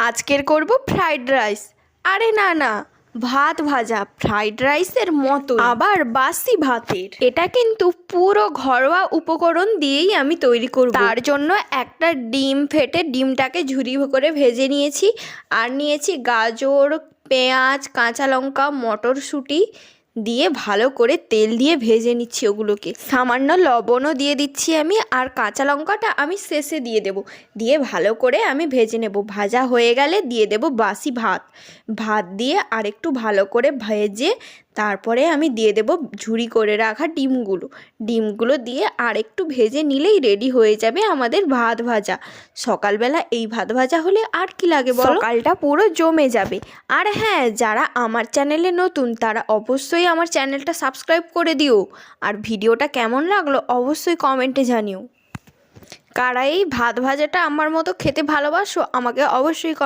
আজকের করব fried rice. আরে না না, ভাত ভাজা ফ্রাইড রাইসের মতো, আবার বাসি ভাতের। এটা কিন্তু পুরো ঘরোয়া উপকরণ দিয়েই আমি তৈরি করব। তার জন্য একটা ডিম ফেটে ডিমটাকে ঝুরি করে ভেজে নিয়েছি, আর নিয়েছি গাজর, পেঁয়াজ, কাঁচা লঙ্কা, মটরশুঁটি দিয়ে ভালো করে তেল দিয়ে ভেজে নিচ্ছি ওগুলোকে। সামান্য লবণও দিয়ে দিচ্ছি আমি, আর কাঁচা লঙ্কাটা আমি শেষে দিয়ে দেব। দিয়ে ভালো করে আমি ভেজে নেব। ভাজা হয়ে গেলে দিয়ে দেব বাসি ভাত। ভাত দিয়ে আরেকটু ভালো করে ভেজে তারপরে আমি দিয়ে দেব ঝুরি করে রাখা ডিমগুলো দিয়ে আরেকটু ভেজে নিলেই রেডি হয়ে যাবে আমাদের ভাত ভাজা। সকালবেলা এই ভাত ভাজা হলে আর কি লাগে বলো, সকালটা পুরো জমে যাবে। আর হ্যাঁ, যারা আমার চ্যানেলে নতুন তারা অবশ্যই আমার চ্যানেলটা সাবস্ক্রাইব করে দিও। আর ভিডিওটা কেমন লাগলো অবশ্যই কমেন্টে জানিও। কারা এই ভাত ভাজাটা আমার মতো খেতে ভালোবাসো আমাকে অবশ্যই